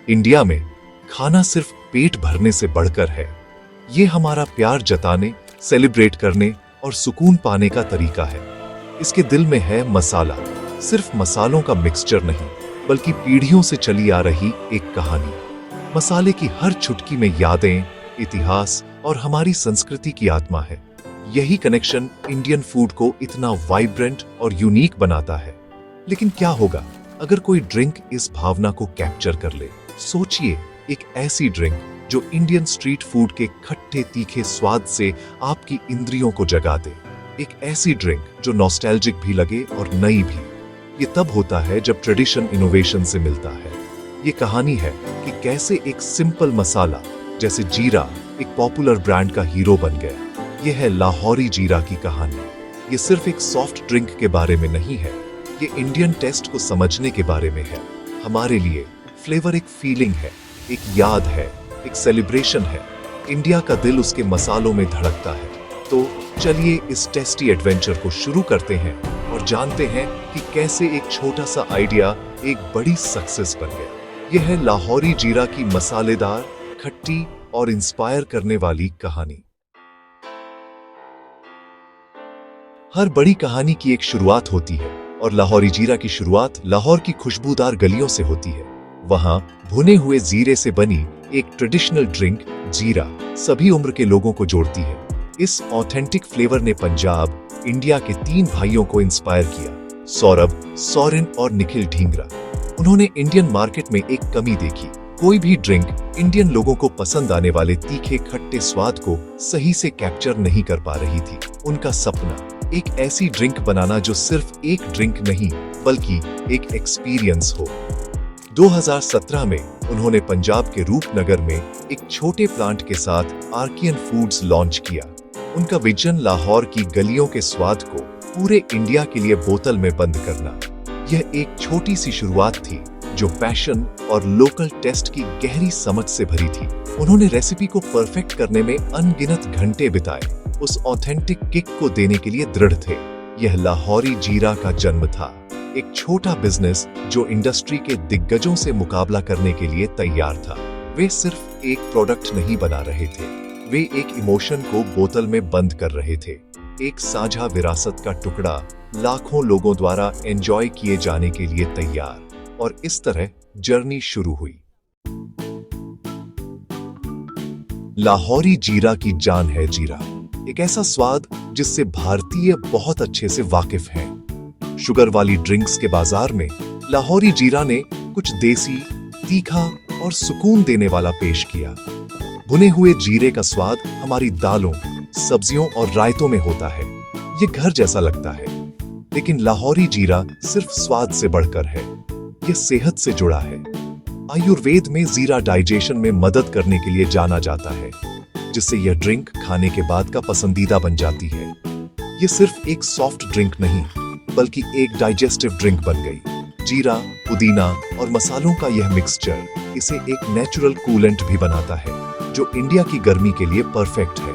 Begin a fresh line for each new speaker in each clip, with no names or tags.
India में खाना सिर्फ पेट भरने से बढ़कर है। ये हमारा प्यार जताने, सेलिब्रेट करने और सुकून पाने का तरीका है। इसके दिल में है मसाला, सिर्फ मसालों का मिक्सचर नहीं, बल्कि पीढ़ियों से चली आ रही एक कहानी। मसाले की हर चुटकी में यादें, इतिहास और हमारी संस्कृति की आत्मा है। यही कनेक्शन इंडियन फूड को इतना वाइब्रेंट और यूनिक बनाता है। लेकिन क्या होगा अगर कोई ड्रिंक इस भावना को कैप्चर कर ले? सोचिए, एक ऐसी ड्रिंक जो इंडियन स्ट्रीट फूड के खट्टे तीखे स्वाद से आपकी इंद्रियों को जगा दे। एक ऐसी ड्रिंक जो नॉस्टैल्जिक भी लगे और नई भी। ये तब होता है जब ट्रेडिशन इनोवेशन से मिलता है। ये कहानी है कि कैसे एक सिंपल मसाला जैसे जीरा एक पॉपुलर ब्रांड का हीरो बन गया। ये है लाहौरी जीरा की कहानी। ये सिर्फ एक सॉफ्ट ड्रिंक के बारे में नहीं है, ये इंडियन टेस्ट को समझने के बारे में है। हमारे लिए फ्लेवर एक फीलिंग है, एक याद है, एक सेलिब्रेशन है। इंडिया का दिल उसके मसालों में धड़कता है। तो चलिए इस टेस्टी एडवेंचर को शुरू करते हैं और जानते हैं कि कैसे एक छोटा सा आइडिया एक बड़ी सक्सेस बन गया। यह है लाहौरी जीरा की मसालेदार, खट्टी और इंस्पायर करने वाली कहानी। हर बड़ी कहानी की एक शुरुआत होती है और लाहौरी जीरा की शुरुआत लाहौर की खुशबूदार गलियों से होती है। वहां भुने हुए जीरे से बनी एक ट्रेडिशनल ड्रिंक जीरा सभी उम्र के लोगों को जोड़ती है। इस ऑथेंटिक फ्लेवर ने पंजाब, इंडिया के 3 भाइयों को इंस्पायर किया, सौरभ, सोरेन और निखिल ढींगरा। उन्होंने इंडियन मार्केट में एक कमी देखी। कोई भी ड्रिंक इंडियन लोगों को पसंद आने वाले तीखे खट्टे स्वाद को सही से कैप्चर नहीं कर पा रही थी। उनका सपना एक ऐसी ड्रिंक बनाना जो सिर्फ एक ड्रिंक नहीं बल्कि एक एक्सपीरियंस हो। 2017 में उन्होंने पंजाब के रूपनगर में एक छोटे प्लांट के साथ आर्कियन फूड्स लॉन्च किया। उनका विजन लाहौर की गलियों के स्वाद को पूरे इंडिया के लिए बोतल में बंद करना। यह एक छोटी सी शुरुआत थी जो पैशन और लोकल टेस्ट की गहरी समझ से भरी थी। उन्होंने रेसिपी को परफेक्ट करने में अनगिनत घंटे बिताए, उस ऑथेंटिक किक को देने के लिए दृढ़ थे। यह लाहौरी जीरा का जन्म था, एक छोटा बिजनेस जो इंडस्ट्री के दिग्गजों से मुकाबला करने के लिए तैयार था। वे सिर्फ एक प्रोडक्ट नहीं बना रहे थे, वे एक इमोशन को बोतल में बंद कर रहे थे। एक साझा विरासत का टुकड़ा लाखों लोगों द्वारा एंजॉय किए जाने के लिए तैयार। और इस तरह जर्नी शुरू हुई। लाहौरी जीरा की जान है जीरा, एक ऐसा स्वाद जिससे भारतीय बहुत अच्छे से वाकिफ हैं। शुगर वाली ड्रिंक्स के बाजार में लाहौरी जीरा ने कुछ देसी, तीखा और सुकून देने वाला पेश किया। भुने हुए जीरे का स्वाद हमारी दालों, सब्जियों और रायतों में होता है। ये घर जैसा लगता है। लेकिन लाहौरी जीरा सिर्फ स्वाद से बढ़कर है, ये सेहत से जुड़ा है। आयुर्वेद में जीरा डाइजेशन में मदद करने के लिए जाना जाता है, जिससे यह ड्रिंक खाने के बाद का पसंदीदा बन जाती है। ये सिर्फ एक सॉफ्ट ड्रिंक नहीं बल्कि एक डाइजेस्टिव ड्रिंक बन गई। जीरा, पुदीना और मसालों का यह मिक्सचर इसे एक नेचुरल कूलेंट भी बनाता है, जो इंडिया की गर्मी के लिए परफेक्ट है।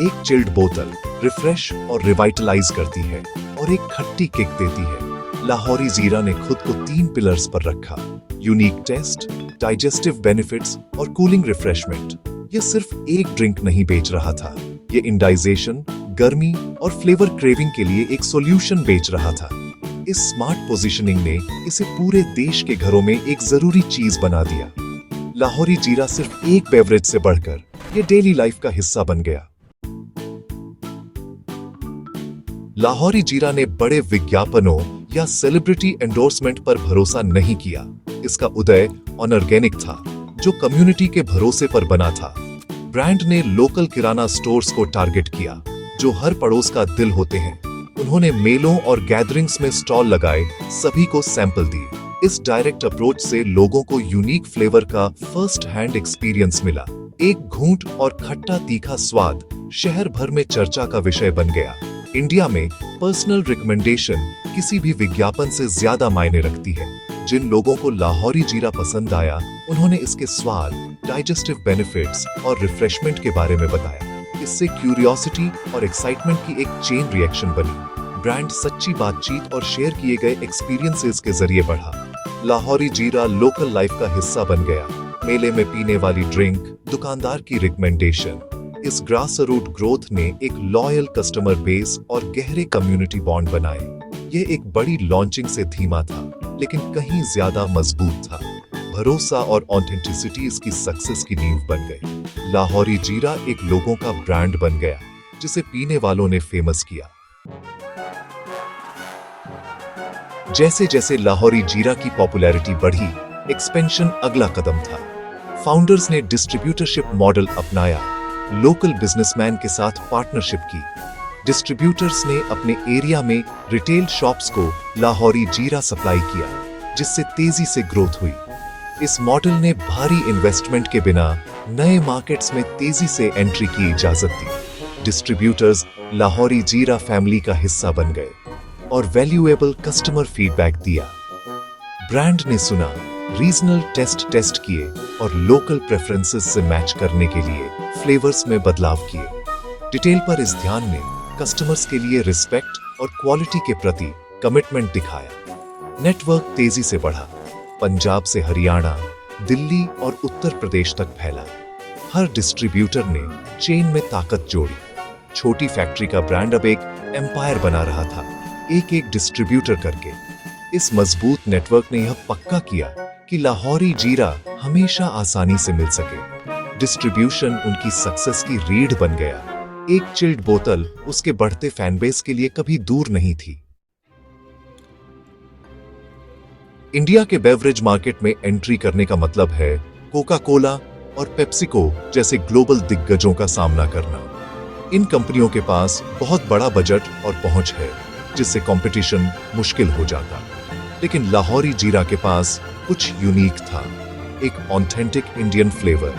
एक चिल्ड बोतल रिफ्रेश और रिवाइटलाइज करती है और एक खट्टी किक देती है। लाहौरी जीरा ने खुद को 3 पिलर्स पर रखा, यूनिक टेस्ट, डाइजेस्टिव बेनिफिट्स और कूलिंग रिफ्रेशमेंट। यह सिर्फ एक ड्रिंक नहीं बेच रहा था, ये इंडाइजेशन, गर्मी और फ्लेवर क्रेविंग के लिए एक सॉल्यूशन बेच रहा था। इस स्मार्ट पोजीशनिंग ने इसे पूरे देश के घरों में एक जरूरी चीज बना दिया। लाहौरी जीरा सिर्फ एक बेवरेज से बढ़कर ये डेली लाइफ का हिस्सा बन गया। लाहौरी जीरा ने बड़े विज्ञापनों या सेलिब्रिटी एंडोर्समेंट पर भरोसा नहीं किया। इसका उदय ऑर्गेनिक था, जो कम्युनिटी के भरोसे पर बना था। ब्रांड ने लोकल किराना स्टोर्स को टारगेट किया, जो हर पड़ोस का दिल होते हैं। उन्होंने मेलों और गैदरिंग्स में स्टॉल लगाए, सभी को सैंपल दिए। इस डायरेक्ट अप्रोच से लोगों को यूनिक फ्लेवर का फर्स्ट हैंड एक्सपीरियंस मिला। एक घूंट और खट्टा तीखा स्वाद शहर भर में चर्चा का विषय बन गया। इंडिया में पर्सनल रिकमेंडेशन किसी भी विज्ञापन से ज्यादा मायने रखती है। जिन लोगों को लाहौरी जीरा पसंद आया, उन्होंने इसके स्वाद, डाइजेस्टिव बेनिफिट्स और रिफ्रेशमेंट के बारे में बताया। इससे क्यूरियोसिटी और एक्साइटमेंट की एक चेन रिएक्शन बनी। ब्रांड सच्ची बातचीत और शेयर किए गए एक्सपीरियंसेस के जरिए बढ़ा। लाहौरी जीरा लोकल लाइफ का हिस्सा बन गया मेले में पीने वाली ड्रिंक, दुकानदार की रिकमेंडेशन। इस ग्रास रूट ग्रोथ ने एक लॉयल कस्टमर बेस और गहरे कम्युनिटी बॉन्ड बनाए। ये एक बड़ी लॉन्चिंग से धीमा था, लेकिन कहीं ज्यादा मजबूत था। भरोसा और ऑथेंटिसिटी इसकी सक्सेस की नींव बन गई। लाहौरी जीरा एक लोगों का ब्रांड बन गया, जिसे पीने वालों ने फेमस किया। जैसे जैसे लाहौरी जीरा की पॉपुलैरिटी बढ़ी, एक्सपेंशन अगला कदम था। फाउंडर्स ने डिस्ट्रीब्यूटरशिप मॉडल अपनाया, लोकल बिजनेसमैन के साथ पार्टनरशिप की। डिस्ट्रीब्यूटर्स ने अपने एरिया में रिटेल शॉप्स को लाहौरी जीरा सप्लाई किया, जिससे तेजी से ग्रोथ हुई। इस मॉडल ने भारी इन्वेस्टमेंट के बिना नए मार्केट्स में तेजी से एंट्री की इजाजत दी। डिस्ट्रीब्यूटर्स लाहौरी जीरा फैमिली का हिस्सा बन गए और वैल्यूएबल कस्टमर फीडबैक दिया। ब्रांड ने सुना, रीजनल टेस्ट किए और लोकल प्रेफरेंसेस से मैच करने के लिए फ्लेवर्स में बदलाव किए। डिटेल पर इस ध्यान ने कस्टमर्स के लिए रिस्पेक्ट और क्वालिटी के प्रति कमिटमेंट दिखाया। नेटवर्क तेजी से बढ़ा, पंजाब से हरियाणा, दिल्ली और उत्तर प्रदेश तक फैला। हर डिस्ट्रीब्यूटर ने चेन में ताकत जोड़ी। छोटी फैक्ट्री का ब्रांड अब एक एम्पायर बना रहा था, एक एक डिस्ट्रीब्यूटर करके। इस मजबूत नेटवर्क ने यह पक्का किया कि लाहौरी जीरा हमेशा आसानी से मिल सके। डिस्ट्रीब्यूशन उनकी सक्सेस की रीढ़ बन गया। एक चिल्ड बोतल उसके बढ़ते फैनबेस के लिए कभी दूर नहीं थी। इंडिया के बेवरेज मार्केट में एंट्री करने का मतलब है कोका कोला और पेप्सिको जैसे ग्लोबल दिग्गजों का सामना करना। इन कंपनियों के पास बहुत बड़ा बजट और पहुंच है, जिससे कंपटीशन मुश्किल हो जाता। लेकिन लाहौरी जीरा के पास कुछ यूनिक था, एक ऑथेंटिक इंडियन फ्लेवर।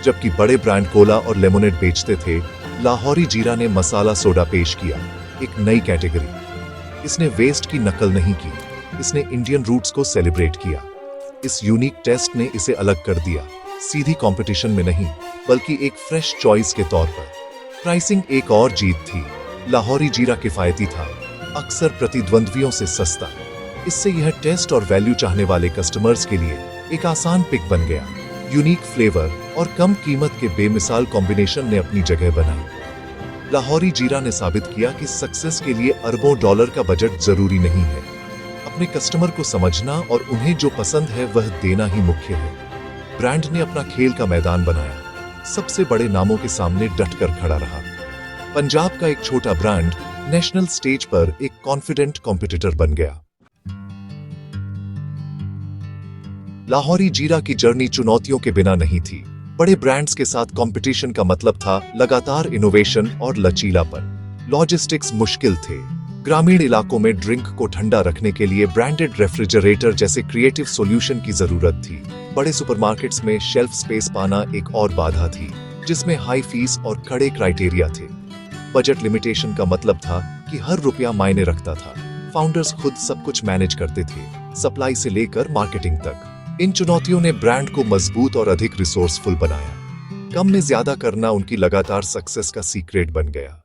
जबकि बड़े ब्रांड कोला और लेमोनेड बेचते थे, लाहौरी जीरा ने मसाला सोडा पेश किया, एक नई कैटेगरी। इसने वेस्ट की नकल नहीं की, इसने इंडियन रूट्स को सेलिब्रेट किया। इस यूनिक टेस्ट ने इसे अलग कर दिया, सीधी कंपटीशन में नहीं, बल्कि एक फ्रेश चॉइस के तौर पर। प्राइसिंग एक और जीत थी। लाहौरी जीरा किफायती था, अक्सर प्रतिद्वंद्वियों से सस्ता। इससे यह टेस्ट और वैल्यू चाहने वाले कस्टमर्स के लिए एक आसान पिक बन गया। यूनिक फ्लेवर और कम कीमत के बेमिसाल कॉम्बिनेशन ने अपनी जगह बनाई। लाहौरी जीरा ने साबित किया कि सक्सेस के लिए अरबों डॉलर का बजट जरूरी नहीं है। अपने कस्टमर को समझना और उन्हें जो पसंद है वह देना ही मुख्य है। ब्रांड ने अपना खेल का मैदान बनाया, सबसे बड़े नामों के सामने डटकर खड़ा रहा। पंजाब का एक छोटा ब्रांड नेशनल स्टेज पर एक कॉन्फिडेंट कॉम्पिटिटर बन गया। लाहौरी जीरा की जर्नी चुनौतियों के बिना नहीं थी। बड़े ब्रांड्स के साथ कंपटीशन का मतलब था लगातार इनोवेशन और लचीलापन। लॉजिस्टिक्स मुश्किल थे। ग्रामीण इलाकों में ड्रिंक को ठंडा रखने के लिए ब्रांडेड रेफ्रिजरेटर जैसे क्रिएटिव सॉल्यूशन की जरूरत थी। बड़े सुपरमार्केट्स में शेल्फ स्पेस पाना एक और बाधा थी, जिसमें हाई फीस और कड़े क्राइटेरिया थे। बजट लिमिटेशन का मतलब था कि हर रुपया मायने रखता था। फाउंडर्स खुद सब कुछ मैनेज करते थे, सप्लाई से लेकर मार्केटिंग तक। इन चुनौतियों ने ब्रांड को मजबूत और अधिक रिसोर्सफुल बनाया। कम में ज्यादा करना उनकी लगातार सक्सेस का सीक्रेट बन गया।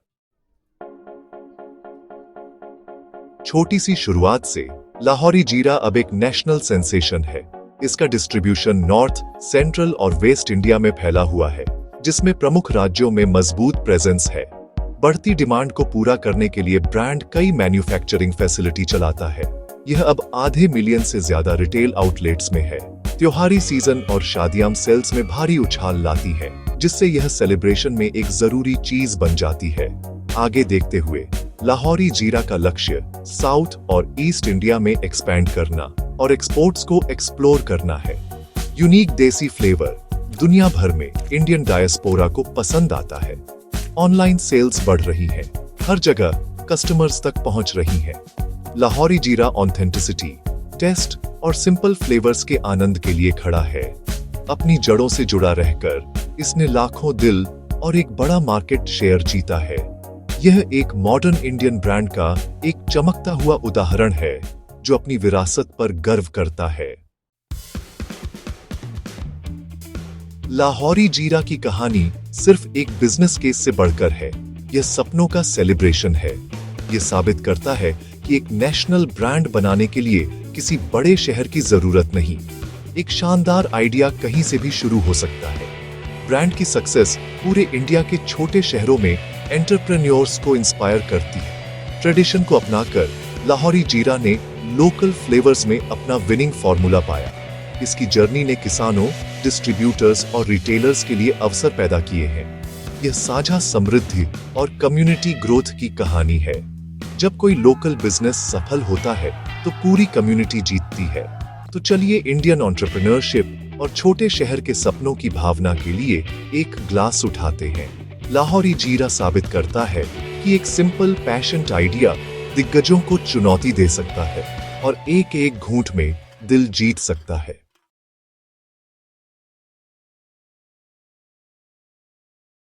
छोटी सी शुरुआत से लाहौरी जीरा अब एक नेशनल सेंसेशन है। इसका डिस्ट्रीब्यूशन नॉर्थ, सेंट्रल और वेस्ट इंडिया में फैला हुआ है, जिसमें प्रमुख राज्यों में मजबूत प्रेजेंस है। बढ़ती डिमांड को पूरा करने के लिए ब्रांड कई मैन्युफैक्चरिंग फैसिलिटी चलाता है। यह अब आधे मिलियन से ज्यादा रिटेल आउटलेट्स में है। त्योहारी सीजन और शादियां सेल्स में भारी उछाल लाती है, जिससे यह सेलिब्रेशन में एक जरूरी चीज बन जाती है। आगे देखते हुए लाहौरी जीरा का लक्ष्य साउथ और ईस्ट इंडिया में एक्सपैंड करना और एक्सपोर्ट्स को एक्सप्लोर करना है। यूनिक देसी फ्लेवर दुनिया भर में इंडियन डायस्पोरा को पसंद आता है। ऑनलाइन सेल्स बढ़ रही है, हर जगह कस्टमर्स तक पहुंच रही है। लाहौरी जीरा ऑथेंटिसिटी, टेस्ट और सिंपल फ्लेवर्स के आनंद के लिए खड़ा है। अपनी जड़ों से जुड़ा रहकर इसने लाखों दिल और एक बड़ा मार्केट शेयर जीता है। यह एक मॉडर्न इंडियन ब्रांड का एक चमकता हुआ उदाहरण है, जो अपनी विरासत पर गर्व करता है। लाहौरी जीरा की कहानी सिर्फ एक बिजनेस केस से बढ़कर है। यह सपनों का सेलिब्रेशन है। यह साबित करता है कि एक नेशनल ब्रांड बनाने के लिए किसी बड़े शहर की जरूरत नहीं, एक शानदार आइडिया कहीं से भी शुरू हो सकता है। ब्रांड की सक्सेस पूरे इंडिया के छोटे शहरों में एंटरप्रेन्योर्स को इंस्पायर करती है। ट्रेडिशन को अपनाकर लाहौरी जीरा ने लोकल फ्लेवर्स में अपना विनिंग फॉर्मूला पाया। इसकी जर्नी ने किसानों, डिस्ट्रीब्यूटर्स और रिटेलर्स के लिए अवसर पैदा किए हैं। यह साझा समृद्धि और कम्युनिटी ग्रोथ की कहानी है। जब कोई लोकल बिजनेस सफल होता है तो पूरी कम्युनिटी जीतती है। तो चलिए इंडियन एंटरप्रेन्योरशिप और छोटे शहर के सपनों की भावना के लिए एक ग्लास उठाते हैं। लाहौरी जीरा साबित करता है कि एक सिंपल पैशनेट आइडिया दिग्गजों को चुनौती दे सकता है और एक एक घूंट में दिल जीत सकता है।